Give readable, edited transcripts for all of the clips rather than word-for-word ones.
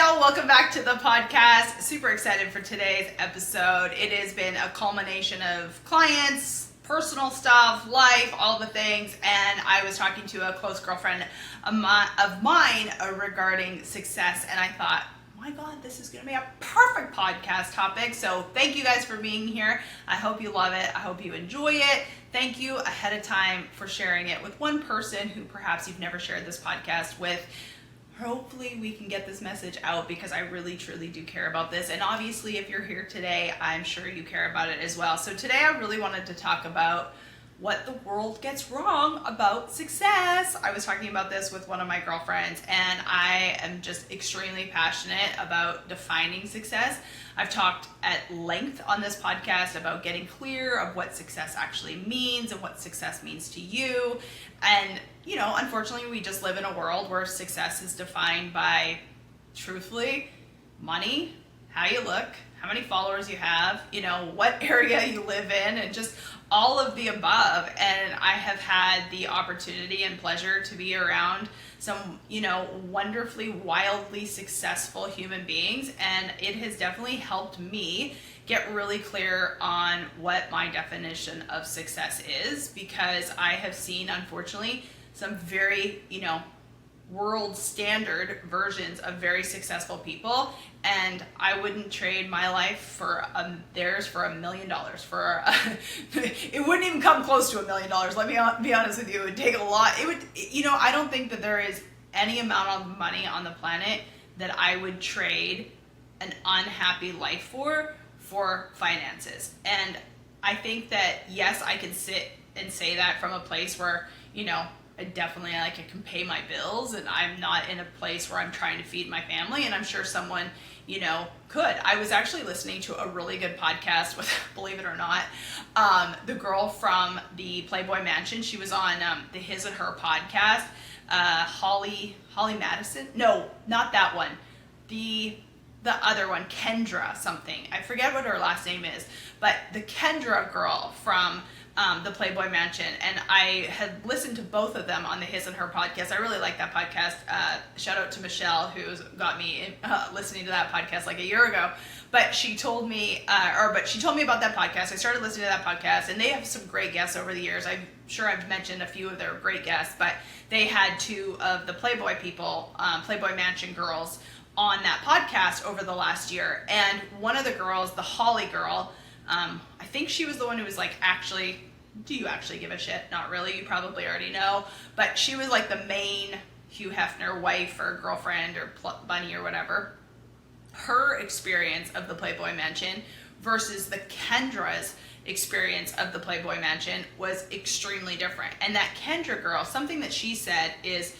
y'all? Welcome back to the podcast. Super excited for today's episode. It has been a culmination of clients, personal stuff, life, all the things, and I was talking to a close girlfriend of mine regarding success, and I thought, my God, this is going to be a perfect podcast topic. So thank you guys for being here. I hope you love it. I hope you enjoy it. Thank you ahead of time for sharing it with one person who perhaps you've never shared this podcast with. Hopefully we can get this message out because I really, truly do care about this. And obviously, if you're here today, I'm sure you care about it as well. So today I really wanted to talk about what the world gets wrong about success. I was talking about this with one of my girlfriends, and I am just extremely passionate about defining success. I've talked at length on this podcast about getting clear of what success actually means and what success means to you. And, you know, unfortunately, we just live in a world where success is defined by, truthfully, money, how you look, how many followers you have, you know, what area you live in, and just all of the above. And I have had the opportunity and pleasure to be around some, you know, wonderfully, wildly successful human beings. And it has definitely helped me get really clear on what my definition of success is, because I have seen, unfortunately, some very, you know, world standard versions of very successful people, and I wouldn't trade my life for theirs for $1 million. It wouldn't even come close to $1 million. Let me be honest with you. It would take a lot. It would, you know, I don't think that there is any amount of money on the planet that I would trade an unhappy life for finances. And I think that, yes, I can sit and say that from a place where, you know, I definitely I can pay my bills, and I'm not in a place where I'm trying to feed my family, and I'm sure someone, you know, could. I was actually listening to a really good podcast with, believe it or not, the girl from the Playboy Mansion. She was on the His and Her podcast. Holly Madison? No, not that one. The other one, Kendra something. I forget what her last name is, but the Kendra girl from the Playboy Mansion, and I had listened to both of them on the His and Her podcast. I really like that podcast. Shout out to Michelle, who's got me listening to that podcast like a year ago. But she told me, about that podcast. I started listening to that podcast, and they have some great guests over the years. I'm sure I've mentioned a few of their great guests, but they had two of the Playboy people, Playboy Mansion girls, on that podcast over the last year. And one of the girls, the Holly girl, I think she was the one who was like, actually, do you actually give a shit? Not really. You probably already know. But she was like the main Hugh Hefner wife or girlfriend or bunny or whatever. Her experience of the Playboy Mansion versus the Kendra's experience of the Playboy Mansion was extremely different. And that Kendra girl, something that she said is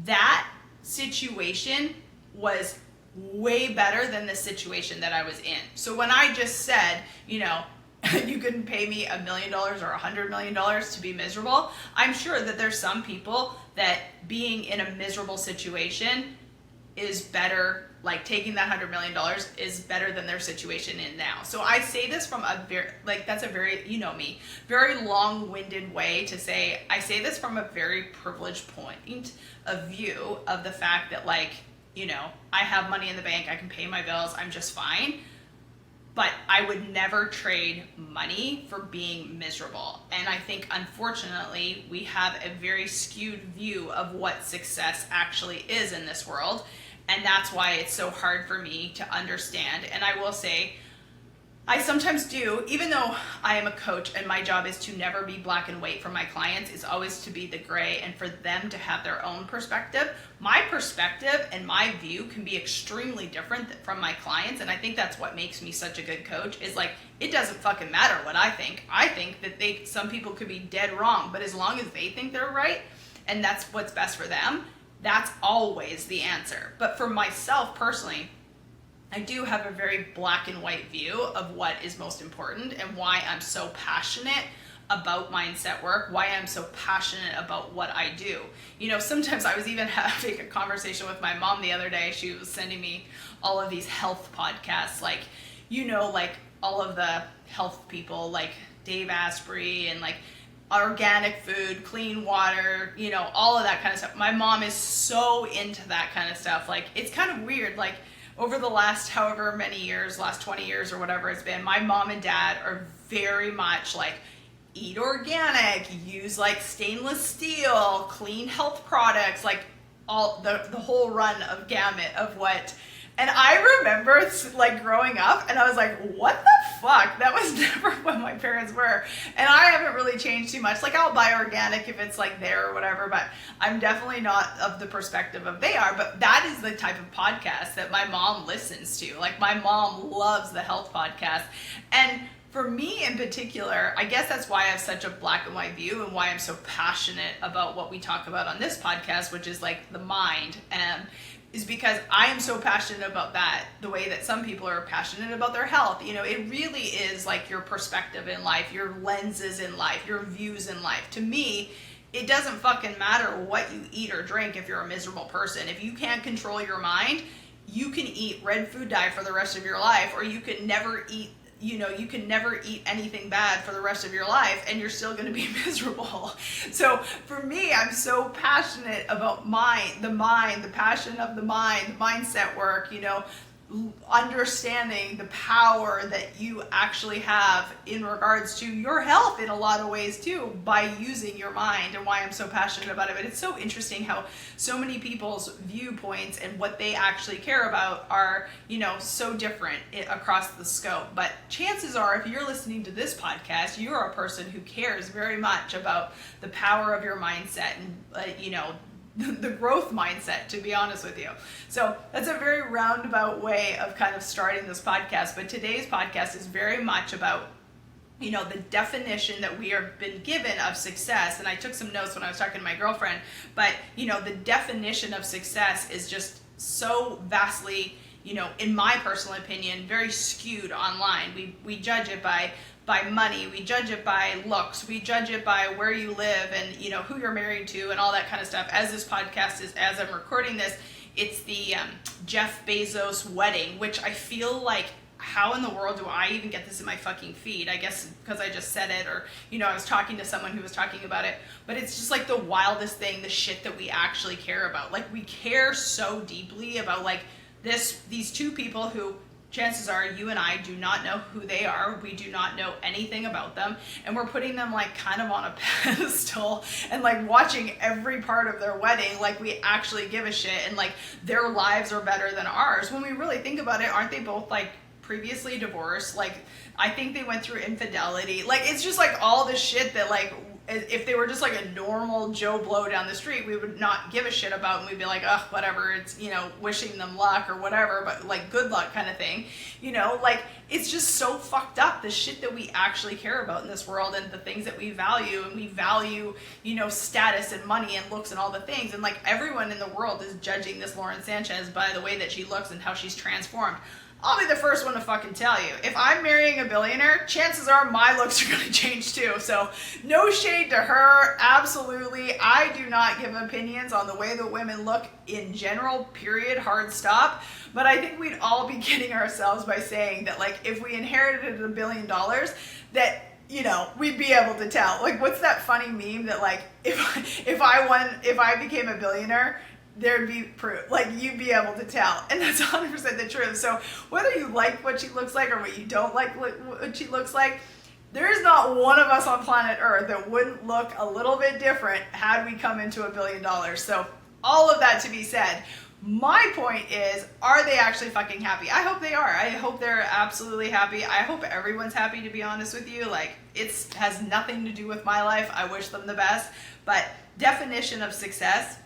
that situation was way better than the situation that I was in. So when I just said, you know, you couldn't pay me $1 million or $100 million to be miserable, I'm sure that there's some people that being in a miserable situation is better, like taking that $100 million is better than their situation in now. So I say this from a very, like, that's a very, you know me, very long-winded way to say, I say this from a very privileged point of view of the fact that, like, you know, I have money in the bank, I can pay my bills, I'm just fine. But I would never trade money for being miserable. And I think, unfortunately, we have a very skewed view of what success actually is in this world. And that's why it's so hard for me to understand. And I will say, I sometimes do, even though I am a coach and my job is to never be black and white for my clients, is always to be the gray and for them to have their own perspective. My perspective and my view can be extremely different from my clients, and I think that's what makes me such a good coach, is like, it doesn't fucking matter what I think. I think that some people could be dead wrong, but as long as they think they're right and that's what's best for them, that's always the answer. But for myself personally, I do have a very black and white view of what is most important and why I'm so passionate about mindset work, why I'm so passionate about what I do. You know, sometimes I was even having a conversation with my mom the other day. She was sending me all of these health podcasts, like, you know, like all of the health people, like Dave Asprey and like organic food, clean water, you know, all of that kind of stuff. My mom is so into that kind of stuff. Like, it's kind of weird. Like, over the last however many years, last 20 years or whatever it's been, my mom and dad are very much like, eat organic, use like stainless steel, clean health products, like all the whole run of gamut of what. And I remember like growing up and I was like, what the fuck? That was never what my parents were. And I haven't really changed too much. Like, I'll buy organic if it's like there or whatever, but I'm definitely not of the perspective of they are. But that is the type of podcast that my mom listens to. Like, my mom loves the health podcast. And for me in particular, I guess that's why I have such a black and white view and why I'm so passionate about what we talk about on this podcast, which is like the mind. Is because I am so passionate about that, the way that some people are passionate about their health. You know, it really is like your perspective in life, your lenses in life, your views in life. To me, it doesn't fucking matter what you eat or drink if you're a miserable person. If you can't control your mind, you can eat red food dye for the rest of your life, or you can never eat, you know, you can never eat anything bad for the rest of your life and you're still going to be miserable. So for me, I'm so passionate about the passion of the mind, the mindset work, you know, understanding the power that you actually have in regards to your health in a lot of ways too, by using your mind, and why I'm so passionate about it. But it's so interesting how so many people's viewpoints and what they actually care about are, you know, so different across the scope. But chances are, if you're listening to this podcast, you're a person who cares very much about the power of your mindset and, you know, the growth mindset, to be honest with you. So that's a very roundabout way of kind of starting this podcast. But today's podcast is very much about, you know, the definition that we have been given of success. And I took some notes when I was talking to my girlfriend, but, you know, the definition of success is just so vastly, you know, in my personal opinion, very skewed online. We judge it by money, we judge it by looks, we judge it by where you live and, you know, who you're married to and all that kind of stuff. As this podcast is, as I'm recording this, it's the Jeff Bezos wedding, which I feel like, how in the world do I even get this in my fucking feed? I guess because I just said it, or, you know, I was talking to someone who was talking about it, but it's just like the wildest thing, the shit that we actually care about. Like, we care so deeply about like these two people who, chances are you and I do not know who they are. We do not know anything about them. And we're putting them like kind of on a pedestal and like watching every part of their wedding like we actually give a shit, and like their lives are better than ours. When we really think about it, aren't they both like previously divorced? Like, I think they went through infidelity. Like, it's just like all this shit that like, if they were just like a normal Joe Blow down the street, we would not give a shit about, and we'd be like, ugh, whatever, it's, you know, wishing them luck or whatever, but like good luck kind of thing, you know. Like, it's just so fucked up, the shit that we actually care about in this world and the things that we value. And we value, you know, status and money and looks and all the things, and like everyone in the world is judging this Lauren Sanchez by the way that she looks and how she's transformed. I'll be the first one to fucking tell you, if I'm marrying a billionaire, chances are my looks are going to change too. So no shade to her, absolutely. I do not give opinions on the way that women look in general, period, hard stop. But I think we'd all be kidding ourselves by saying that, like, if we inherited $1 billion, that, you know, we'd be able to tell. Like, what's that funny meme that, like, if I became a billionaire, there'd be proof, like, you'd be able to tell. And that's 100% the truth. So whether you like what she looks like or what you don't like what she looks like, there is not one of us on planet Earth that wouldn't look a little bit different had we come into $1 billion. So all of that to be said, my point is, are they actually fucking happy? I hope they are. I hope they're absolutely happy. I hope everyone's happy, to be honest with you. Like, it has nothing to do with my life. I wish them the best. But definition of success,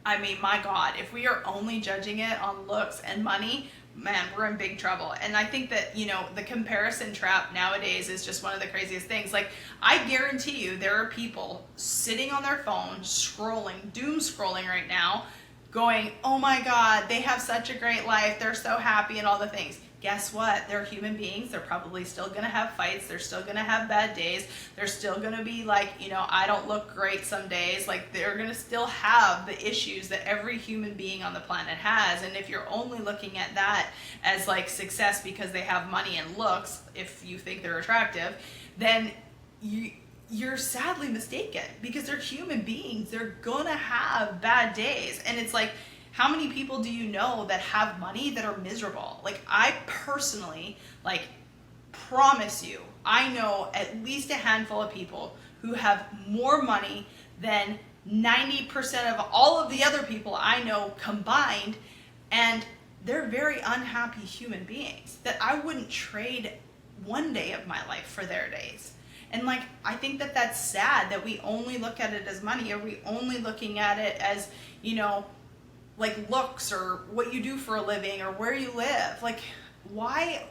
I mean, my God, if we are only judging it on looks and money, man, we're in big trouble. And I think that, you know, the comparison trap nowadays is just one of the craziest things. Like, I guarantee you there are people sitting on their phone, scrolling, doom scrolling right now, going, oh my God, they have such a great life, they're so happy and all the things. Guess what? They're human beings. They're probably still going to have fights. They're still going to have bad days. They're still going to be like, you know, I don't look great some days. Like, they're going to still have the issues that every human being on the planet has. And if you're only looking at that as like success because they have money and looks, if you think they're attractive, then you're sadly mistaken, because they're human beings. They're gonna have bad days. And it's like, how many people do you know that have money that are miserable? Like, I personally, like, promise you, I know at least a handful of people who have more money than 90% of all of the other people I know combined, and they're very unhappy human beings that I wouldn't trade one day of my life for their days. And like, I think that that's sad that we only look at it as money. Are we only looking at it as, you know, like looks or what you do for a living or where you live? Like, why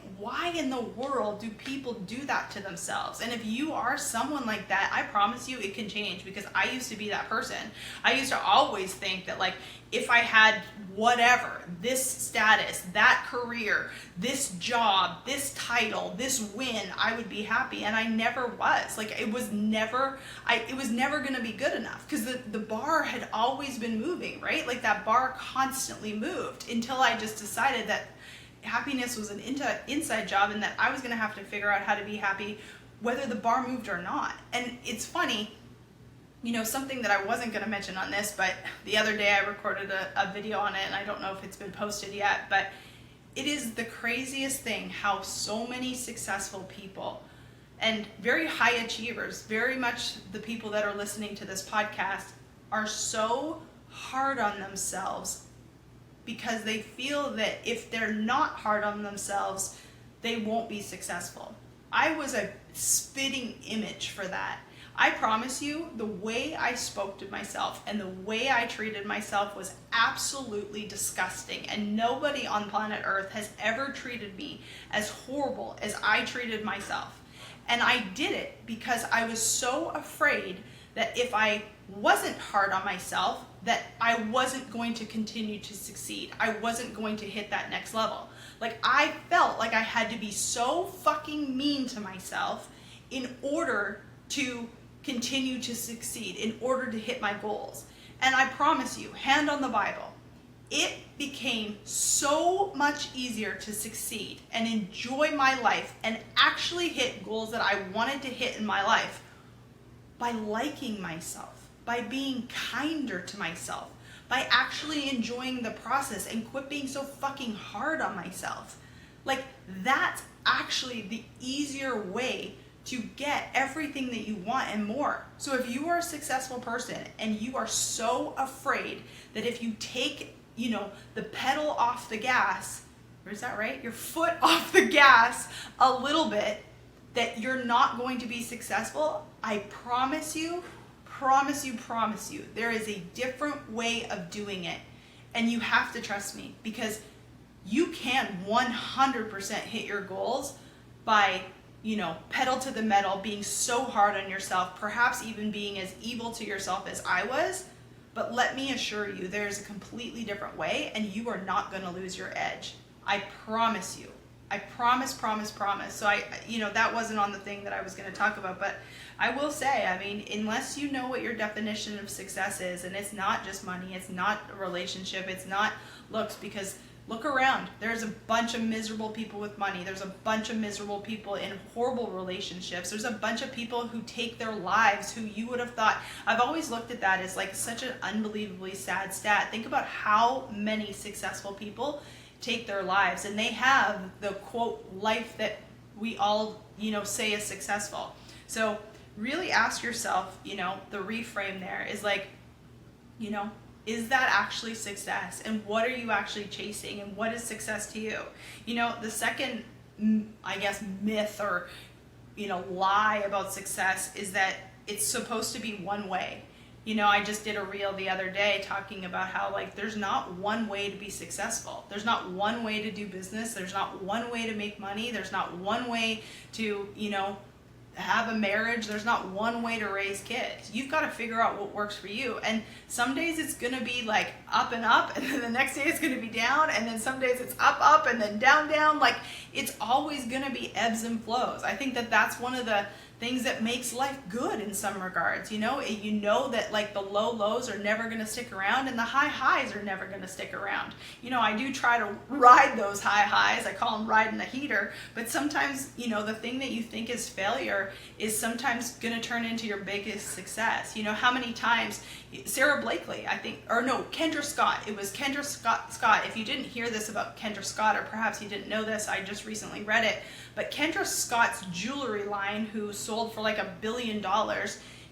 in the world do people do that to themselves? And if you are someone like that, I promise you it can change, because I used to be that person. I used to always think that, like, if I had whatever, this status, that career, this job, this title, this win, I would be happy. And I never was. Like, it was never going to be good enough, because the bar had always been moving, right? Like, that bar constantly moved until I just decided that happiness was an inside job, and that I was going to have to figure out how to be happy whether the bar moved or not. And it's funny, you know, something that I wasn't going to mention on this, but the other day I recorded a video on it, and I don't know if it's been posted yet, but it is the craziest thing how so many successful people and very high achievers, very much the people that are listening to this podcast, are so hard on themselves, because they feel that if they're not hard on themselves, they won't be successful. I was a spitting image for that. I promise you, the way I spoke to myself and the way I treated myself was absolutely disgusting. And nobody on planet Earth has ever treated me as horrible as I treated myself. And I did it because I was so afraid that if I wasn't hard on myself, that I wasn't going to continue to succeed. I wasn't going to hit that next level. Like, I felt like I had to be so fucking mean to myself in order to continue to succeed, in order to hit my goals. And I promise you, hand on the Bible, it became so much easier to succeed and enjoy my life and actually hit goals that I wanted to hit in my life by liking myself, by being kinder to myself, by actually enjoying the process and quit being so fucking hard on myself. Like, that's actually the easier way to get everything that you want and more. So if you are a successful person and you are so afraid that if you take, you know, the pedal off the gas, or is that right? Your foot off the gas a little bit, that you're not going to be successful, I promise you, there is a different way of doing it. And you have to trust me, because you can 100% hit your goals by, you know, pedal to the metal, being so hard on yourself, perhaps even being as evil to yourself as I was. But let me assure you, there's a completely different way, and you are not going to lose your edge. I promise you. I promise. So you know, that wasn't on the thing that I was going to talk about, but I will say, I mean, unless you know what your definition of success is, and it's not just money, it's not a relationship, it's not looks, because look around. There's a bunch of miserable people with money. There's a bunch of miserable people in horrible relationships. There's a bunch of people who take their lives who you would have thought, I've always looked at that as like such an unbelievably sad stat. Think about how many successful people take their lives, and they have the quote life that we all, you know, say is successful. So really ask yourself, you know, the reframe there is like, you know, is that actually success? And what are you actually chasing? And what is success to you? You know, the second, I guess, myth or, you know, lie about success is that it's supposed to be one way. You know, I just did a reel the other day talking about how, like, there's not one way to be successful. There's not one way to do business. There's not one way to make money. There's not one way to, you know, have a marriage. There's not one way to raise kids. You've got to figure out what works for you. And some days it's going to be like up and up, and then the next day it's going to be down, and then some days it's up and then down. Like, it's always going to be ebbs and flows. I think that that's one of the things that makes life good in some regards. You know that like the low lows are never going to stick around and the high highs are never going to stick around. You know, I do try to ride those high highs. I call them riding the heater. But sometimes, you know, the thing that you think is failure is sometimes going to turn into your biggest success. You know, how many times Sarah Blakely, I think, or no, Kendra Scott. It was Kendra Scott. If you didn't hear this about Kendra Scott, or perhaps you didn't know this, I just recently read it. But Kendra Scott's jewelry line, who sold for like $1 billion,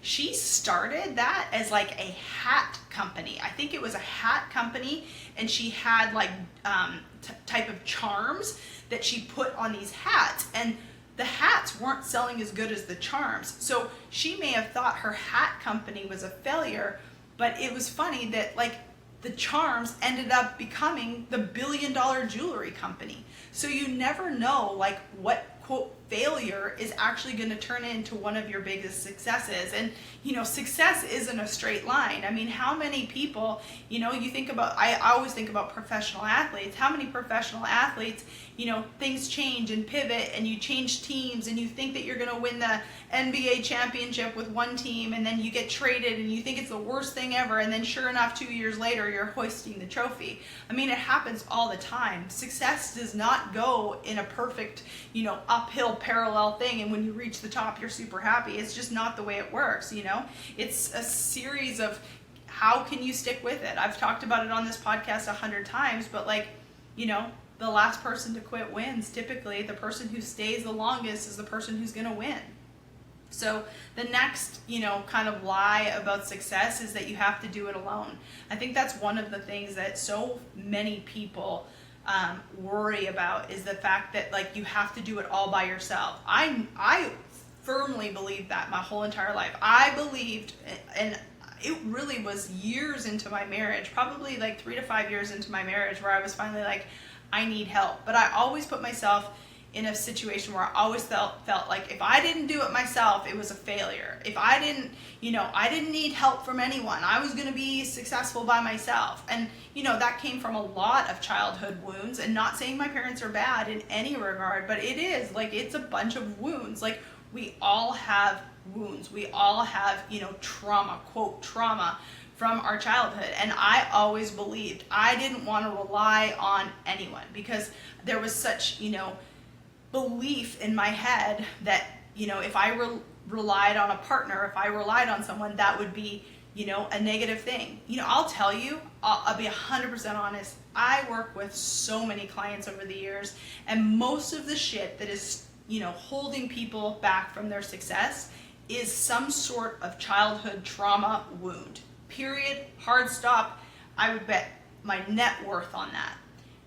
she started that as like a hat company. I think it was a hat company, and she had like type of charms that she put on these hats, and the hats weren't selling as good as the charms. So she may have thought her hat company was a failure, but it was funny that like the charms ended up becoming the $1 billion jewelry company. So you never know like what quote failure is actually going to turn into one of your biggest successes. And you know, success isn't a straight line. I mean, how many people, you know, you think about, I always think about professional athletes. How many professional athletes, you know, things change and pivot, and you change teams, and you think that you're going to win the NBA championship with one team, and then you get traded and you think it's the worst thing ever, and then sure enough 2 years later you're hoisting the trophy. I mean, it happens all the time. Success does not go in a perfect, you know, uphill parallel thing, and when you reach the top you're super happy. It's just not the way it works. You know, it's a series of how can you stick with it. I've talked about it on this podcast 100 times, but like, you know, the last person to quit wins. Typically the person who stays the longest is the person who's going to win. So the next, you know, kind of lie about success is that you have to do it alone. I think that's one of the things that so many people worry about, is the fact that like you have to do it all by yourself. I firmly believed that my whole entire life. I believed, and it really was years into my marriage, probably like 3 to 5 years into my marriage, where I was finally like, I need help. But I always put myself in a situation where I always felt like if I didn't do it myself, it was a failure. If I didn't, you know, I didn't need help from anyone. I was going to be successful by myself. And, you know, that came from a lot of childhood wounds, and not saying my parents are bad in any regard, but it is like, it's a bunch of wounds. Like, we all have wounds. We all have, you know, trauma, quote, trauma from our childhood. And I always believed I didn't want to rely on anyone, because there was such, you know, belief in my head that, you know, if I relied on a partner, if I relied on someone, that would be, you know, a negative thing. You know, I'll tell you, I'll be 100% honest. I work with so many clients over the years, and most of the shit that is, you know, holding people back from their success is some sort of childhood trauma wound. Period. Hard stop. I would bet my net worth on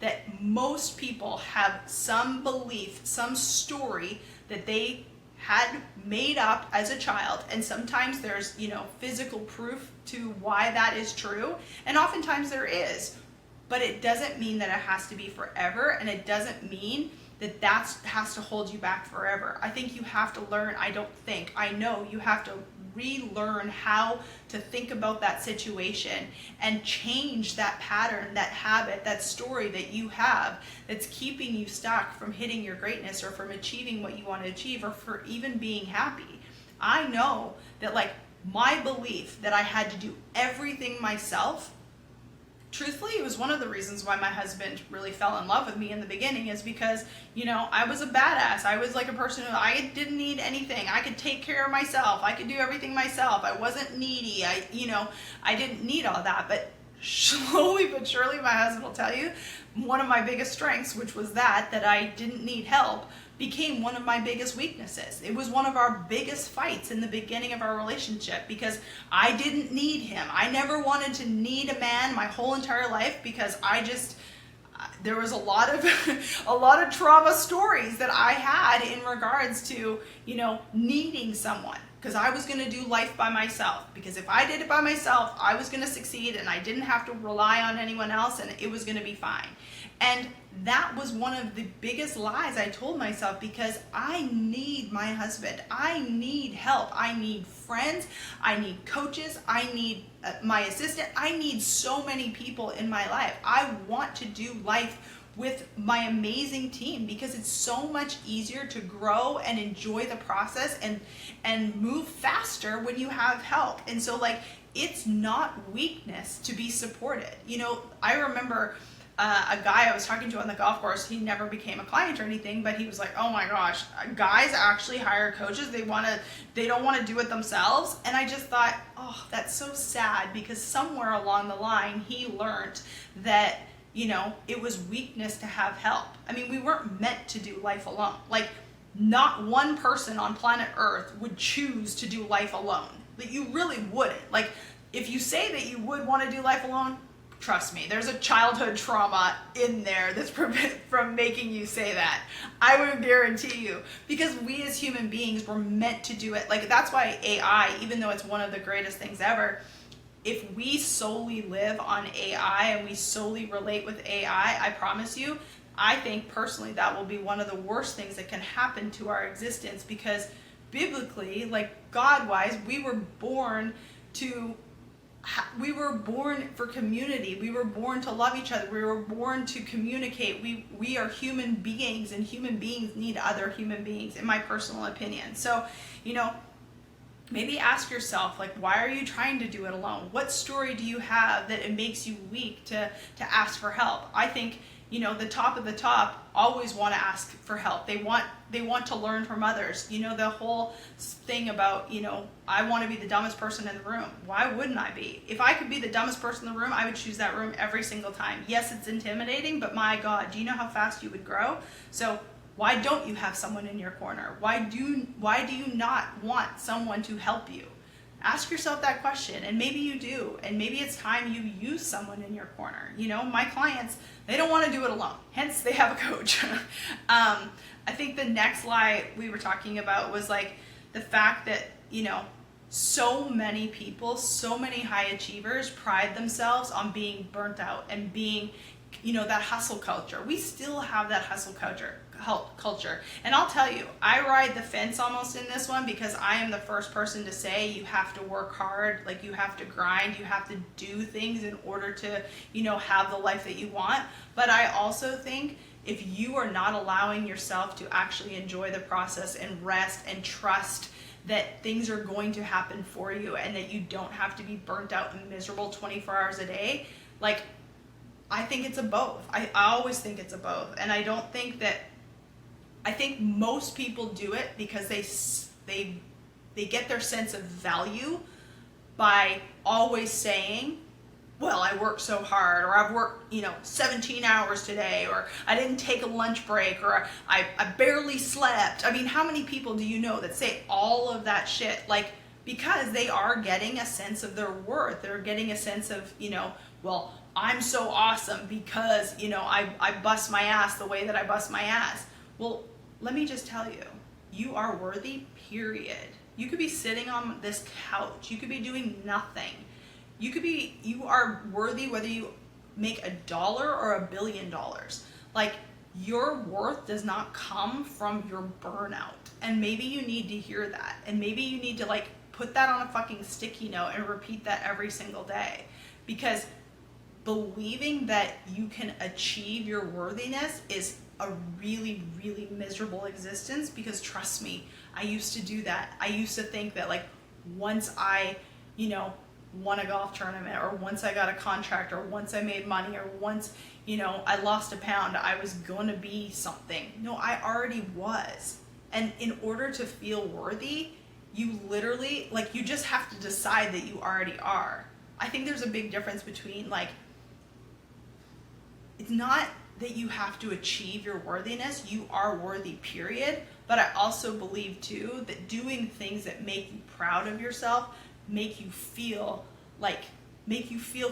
that most people have some belief, some story that they had made up as a child, and sometimes there's, you know, physical proof to why that is true, and oftentimes there is, but it doesn't mean that it has to be forever, and it doesn't mean that has to hold you back forever. I think you have to learn, I know you have to relearn how to think about that situation and change that pattern, that habit, that story that you have that's keeping you stuck from hitting your greatness, or from achieving what you want to achieve, or for even being happy. I know that like my belief that I had to do everything myself, truthfully, it was one of the reasons why my husband really fell in love with me in the beginning, is because, you know, I was a badass. I was like a person who, I didn't need anything. I could take care of myself. I could do everything myself. I wasn't needy. I didn't need all that. But slowly but surely, my husband will tell you, one of my biggest strengths, which was that I didn't need help, became one of my biggest weaknesses. It was one of our biggest fights in the beginning of our relationship, because I didn't need him. I never wanted to need a man my whole entire life, because there was a lot of trauma stories that I had in regards to, you know, needing someone, because I was going to do life by myself, because if I did it by myself, I was going to succeed, and I didn't have to rely on anyone else, and it was going to be fine. And that was one of the biggest lies I told myself, because I need my husband. I need help. I need friends. I need coaches. I need my assistant. I need so many people in my life. I want to do life with my amazing team, because it's so much easier to grow and enjoy the process and move faster when you have help. And so like, it's not weakness to be supported. I remember a guy I was talking to on the golf course. He never became a client or anything, but he was like, oh my gosh, guys actually hire coaches. They don't want to do it themselves. And I just thought, oh, that's so sad, because somewhere along the line he learned that it was weakness to have help. I mean, we weren't meant to do life alone. Like, not one person on planet Earth would choose to do life alone. That you really wouldn't. Like, if you say that you would want to do life alone, trust me, there's a childhood trauma in there that's from making you say that. I would guarantee you, because we as human beings were meant to do it. Like, that's why AI, even though it's one of the greatest things ever, if we solely live on AI and we solely relate with AI, I promise you, I think personally that will be one of the worst things that can happen to our existence, because biblically, like God-wise, we were born for community. We were born to love each other. We were born to communicate. We are human beings, and human beings need other human beings, in my personal opinion. So, maybe ask yourself, like, why are you trying to do it alone? What story do you have that it makes you weak to ask for help? I think, the top of the top always want to ask for help. They want to learn from others. The whole thing about, I want to be the dumbest person in the room. Why wouldn't I be? If I could be the dumbest person in the room, I would choose that room every single time. Yes, it's intimidating, but my God, do you know how fast you would grow? So why don't you have someone in your corner? Why do you not want someone to help you? Ask yourself that question, and maybe you do, and maybe it's time you use someone in your corner. My clients, they don't want to do it alone, hence they have a coach. I think the next lie we were talking about was like the fact that, so many people, so many high achievers pride themselves on being burnt out and being, that hustle culture. We still have that hustle culture. And I'll tell you, I ride the fence almost in this one, because I am the first person to say you have to work hard, like you have to grind, you have to do things in order to, have the life that you want. But I also think if you are not allowing yourself to actually enjoy the process and rest and trust that things are going to happen for you, and that you don't have to be burnt out and miserable 24 hours a day, like, I think it's a both. I always think it's a both. And I think most people do it because they get their sense of value by always saying, well, I worked so hard, or I've worked, 17 hours today, or I didn't take a lunch break, or I barely slept. I mean, how many people do you know that say all of that shit? Like, because they are getting a sense of their worth. They're getting a sense of, well, I'm so awesome because, I bust my ass the way that I bust my ass. Well, let me just tell you, you are worthy, period. You could be sitting on this couch. You could be doing nothing. You are worthy whether you make $1 or $1 billion. Like, your worth does not come from your burnout. And maybe you need to hear that. And maybe you need to put that on a fucking sticky note and repeat that every single day. Because believing that you can achieve your worthiness is a really, really miserable existence, because trust me, I used to do that. I used to think that once I, won a golf tournament, or once I got a contract, or once I made money, or once, I lost a pound, I was gonna be something. No, I already was. And in order to feel worthy, you literally, you just have to decide that you already are. I think there's a big difference between it's not that you have to achieve your worthiness. You are worthy, period. But I also believe too that doing things that make you proud of yourself, make you feel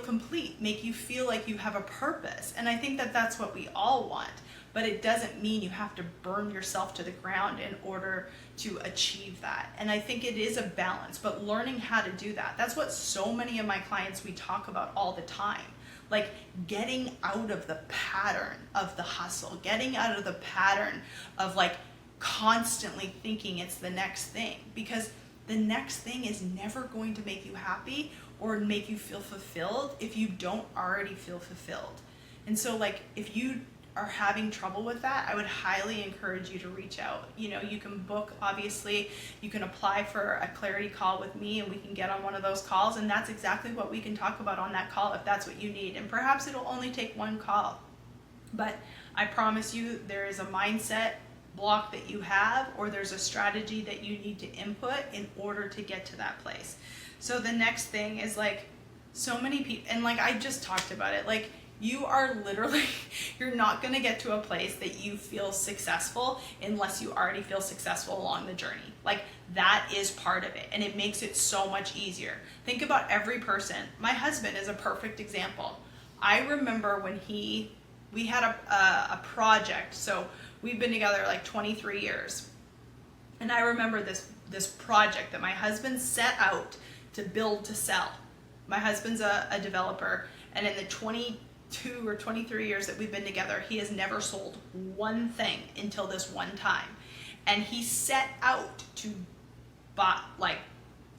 complete, make you feel like you have a purpose. And I think that that's what we all want. But it doesn't mean you have to burn yourself to the ground in order to achieve that. And I think it is a balance, but learning how to do that. That's what so many of my clients, we talk about all the time. Getting out of the pattern of the hustle, getting out of the pattern of constantly thinking it's the next thing, because the next thing is never going to make you happy or make you feel fulfilled if you don't already feel fulfilled. And so if you are having trouble with that, I would highly encourage you to reach out. You can book, obviously, you can apply for a clarity call with me and we can get on one of those calls, and that's exactly what we can talk about on that call if that's what you need. And perhaps it'll only take one call. But I promise you, there is a mindset block that you have, or there's a strategy that you need to input in order to get to that place. So the next thing is so many people, and I just talked about it, you are literally, you're not going to get to a place that you feel successful unless you already feel successful along the journey. That is part of it, and it makes it so much easier. Think about every person. My husband is a perfect example. I remember when we had a project, so we've been together 23 years. And I remember this project that my husband set out to build to sell. My husband's a developer, and in the 22 or 23 years that we've been together, he has never sold one thing until this one time. And he set out to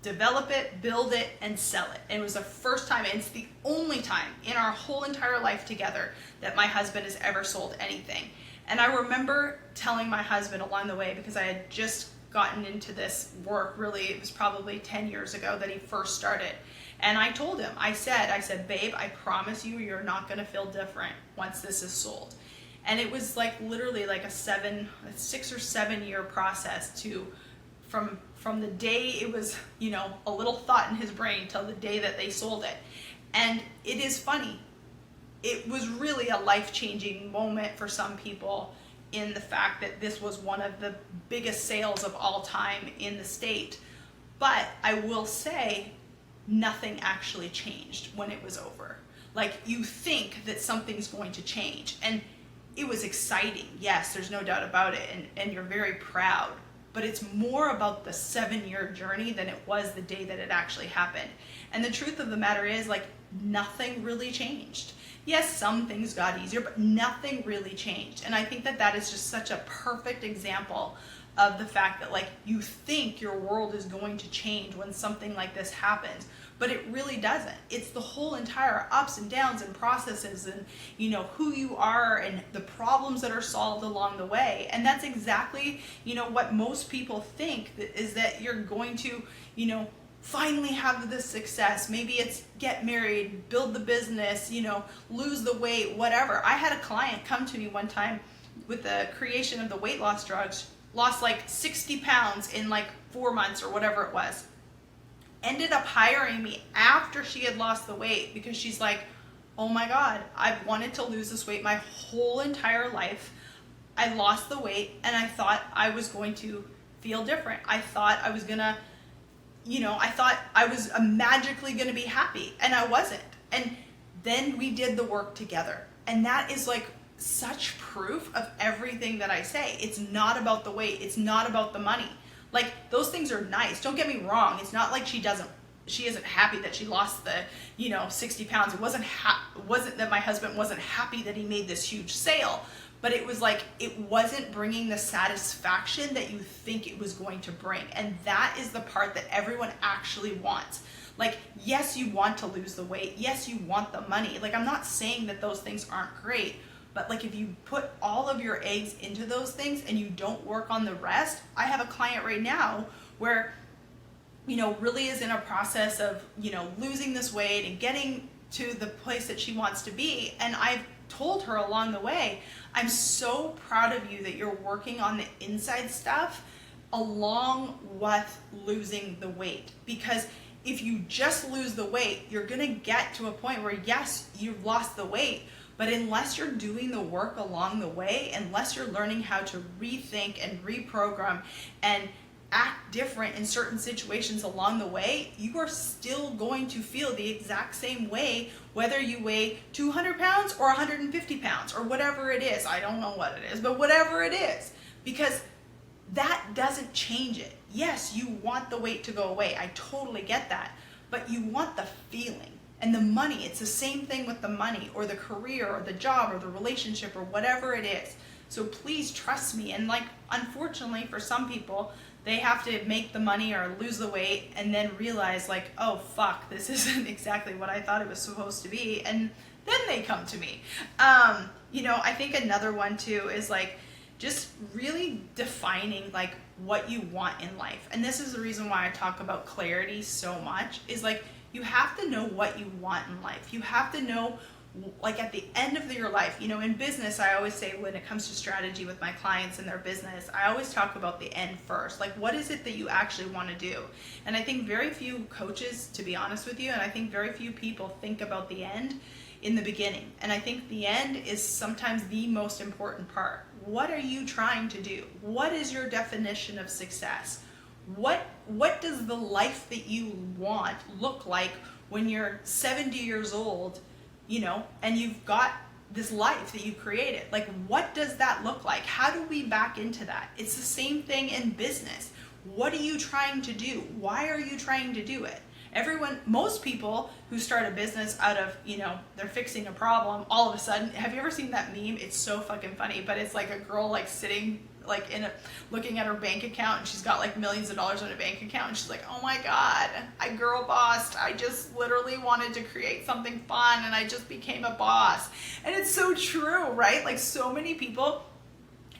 develop it, build it, and sell it. And it was the first time, and it's the only time in our whole entire life together that my husband has ever sold anything. And I remember telling my husband along the way, because I had just gotten into this work, really, it was probably 10 years ago that he first started. And I told him, I said, babe, I promise you, you're not going to feel different once this is sold. And it was literally a 6 or 7 year process from the day it was, a little thought in his brain till the day that they sold it. And it is funny. It was really a life-changing moment for some people, in the fact that this was one of the biggest sales of all time in the state. But I will say, nothing actually changed when it was over. You think that something's going to change, and it was exciting. Yes, there's no doubt about it, and you're very proud. But it's more about the 7-year journey than it was the day that it actually happened. And the truth of the matter is, nothing really changed. Yes, some things got easier, but nothing really changed. And I think that is just such a perfect example of the fact that you think your world is going to change when something like this happens, but it really doesn't. It's the whole entire ups and downs and processes and who you are and the problems that are solved along the way. And that's exactly what most people think, is that you're going to finally have this success. Maybe it's get married, build the business, lose the weight, whatever. I had a client come to me one time with the creation of the weight loss drugs, lost 60 pounds in 4 months or whatever it was. Ended up hiring me after she had lost the weight, because she's like, oh my God, I've wanted to lose this weight my whole entire life. I lost the weight and I thought I was going to feel different. I thought I was gonna, I thought I was magically gonna be happy, and I wasn't. And then we did the work together. And that is such proof of everything that I say. It's not about the weight. It's not about the money. Those things are nice. Don't get me wrong. It's not she isn't happy that she lost the, 60 pounds. It wasn't that my husband wasn't happy that he made this huge sale, but it was it wasn't bringing the satisfaction that you think it was going to bring. And that is the part that everyone actually wants. Yes, you want to lose the weight. Yes, you want the money. I'm not saying that those things aren't great, but if you put all of your eggs into those things and you don't work on the rest. I have a client right now where, really is in a process of, losing this weight and getting to the place that she wants to be. And I've told her along the way, I'm so proud of you that you're working on the inside stuff along with losing the weight. Because if you just lose the weight, you're going to get to a point where, yes, you've lost the weight, but unless you're doing the work along the way, unless you're learning how to rethink and reprogram and act different in certain situations along the way, you are still going to feel the exact same way, whether you weigh 200 pounds or 150 pounds or whatever it is. I don't know what it is, but whatever it is, because that doesn't change it. Yes, you want the weight to go away. I totally get that, but you want the feeling. And the money, it's the same thing with the money or the career or the job or the relationship or whatever it is. So please trust me. And unfortunately for some people, they have to make the money or lose the weight and then realize oh fuck, this isn't exactly what I thought it was supposed to be. And then they come to me. I think another one too is like just really defining like what you want in life. And this is the reason why I talk about clarity so much, is like you have to know what you want in life. You have to know, like at the end of your life, in business, I always say when it comes to strategy with my clients and their business, I always talk about the end first. Like, what is it that you actually want to do? And I think very few coaches, to be honest with you, and I think very few people think about the end in the beginning. And I think the end is sometimes the most important part. What are you trying to do? What is your definition of success? What does the life that you want look like when you're 70 years old, and you've got this life that you created? Like, what does that look like? How do we back into that? It's the same thing in business. What are you trying to do? Why are you trying to do it? Most people who start a business out of, they're fixing a problem, all of a sudden, have you ever seen that meme? It's so fucking funny, but it's like a girl like sitting like looking at her bank account, and she's got like millions of dollars in a bank account, and she's like, oh my God, I girl bossed. I just literally wanted to create something fun and I just became a boss. And it's so true, right? Like so many people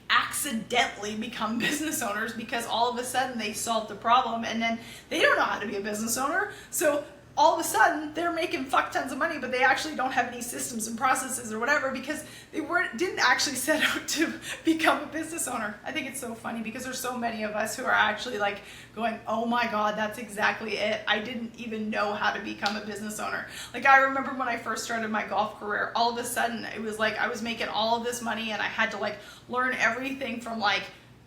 accidentally become business owners because all of a sudden they solved the problem and then they don't know how to be a business owner. So all of a sudden they're making fuck tons of money, but they actually don't have any systems and processes or whatever because they didn't actually set out to become a business owner. I think it's so funny because there's so many of us who are actually like going, oh my God, that's exactly it. I didn't even know how to become a business owner. Like I remember when I first started my golf career, all of a sudden it was like I was making all of this money and I had to like learn everything from like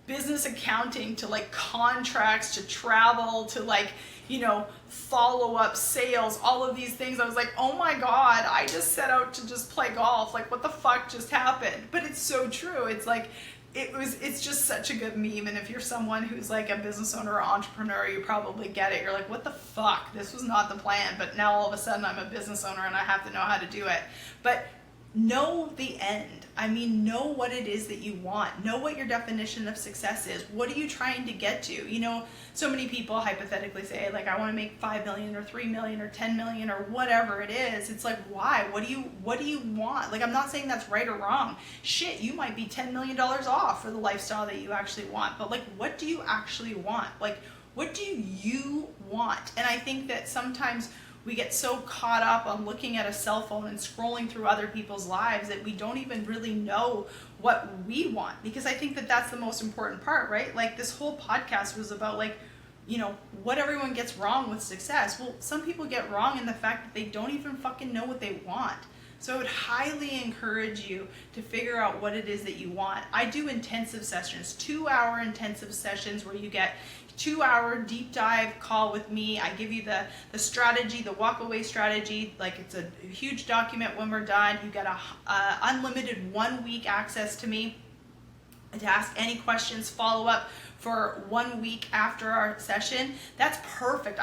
business accounting to like contracts to travel to like, follow-up sales, all of these things. I was like, oh my God, I just set out to just play golf. Like what the fuck just happened? But it's so true. It's like, it's just such a good meme. And if you're someone who's like a business owner or entrepreneur, you probably get it. You're like, what the fuck? This was not the plan. But now all of a sudden I'm a business owner and I have to know how to do it. But know the end. I mean, know what it is that you want. Know what your definition of success is. What are you trying to get to? So many people hypothetically say, like, I want to make 5 million or 3 million or 10 million or whatever it is. It's like, why? What do you want? Like, I'm not saying that's right or wrong. Shit, you might be $10 million off for the lifestyle that you actually want. But like, what do you actually want? Like, what do you want? And I think that sometimes we get so caught up on looking at a cell phone and scrolling through other people's lives that we don't even really know what we want. Because I think that that's the most important part, right? Like this whole podcast was about like, what everyone gets wrong with success. Well, some people get wrong in the fact that they don't even fucking know what they want. So I would highly encourage you to figure out what it is that you want. I do intensive sessions, 2-hour intensive sessions where you get 2-hour deep dive call with me. I give you the strategy, the walk away strategy. Like it's a huge document when we're done. You get a unlimited 1-week access to me to ask any questions, follow up for 1 week after our session. That's perfect.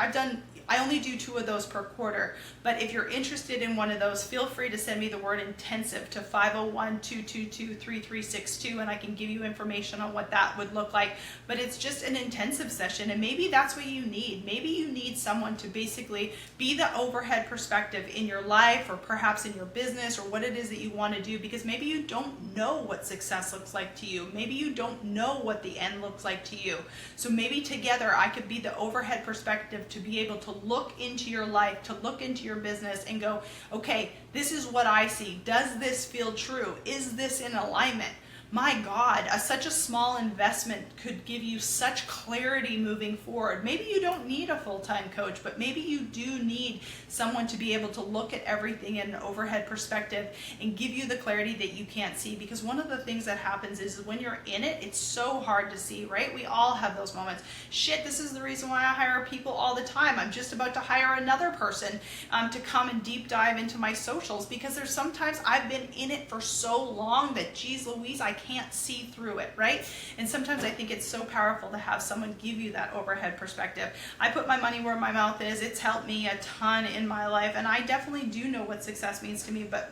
I only do 2 of those per quarter, but if you're interested in one of those, feel free to send me the word intensive to 501-222-3362 and I can give you information on what that would look like. But it's just an intensive session and maybe that's what you need. Maybe you need someone to basically be the overhead perspective in your life or perhaps in your business or what it is that you want to do, because maybe you don't know what success looks like to you. Maybe you don't know what the end looks like to you. So maybe together I could be the overhead perspective to be able to look into your life, to look into your business and go, okay, this is what I see. Does this feel true? Is this in alignment? My God, such a small investment could give you such clarity moving forward. Maybe you don't need a full-time coach, but maybe you do need someone to be able to look at everything in an overhead perspective and give you the clarity that you can't see. Because one of the things that happens is when you're in it, it's so hard to see, right? We all have those moments. Shit, this is the reason why I hire people all the time. I'm just about to hire another person to come and deep dive into my socials, because there's sometimes I've been in it for so long that, geez Louise, I can't see through it, right? And sometimes I think it's so powerful to have someone give you that overhead perspective. I put my money where my mouth is. It's helped me a ton in my life, and I definitely do know what success means to me, but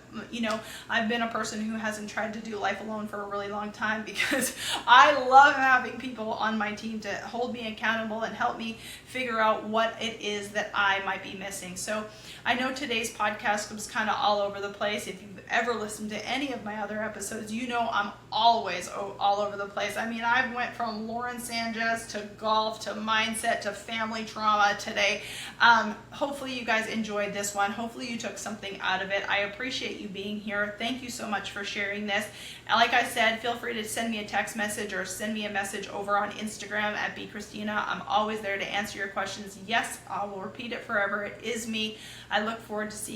I've been a person who hasn't tried to do life alone for a really long time because I love having people on my team to hold me accountable and help me figure out what it is that I might be missing. So I know today's podcast was kind of all over the place. If you've ever listened to any of my other episodes, you know I'm always all over the place. I mean, I went from Lauren Sanchez to golf to mindset to family trauma today. Hopefully you guys enjoyed this one. Hopefully you took something out of it. I appreciate you being here. Thank you so much for sharing this. And like I said, feel free to send me a text message or send me a message over on Instagram at bchristina. I'm always there to answer your questions. Yes, I will repeat it forever. It is me. I look forward to seeing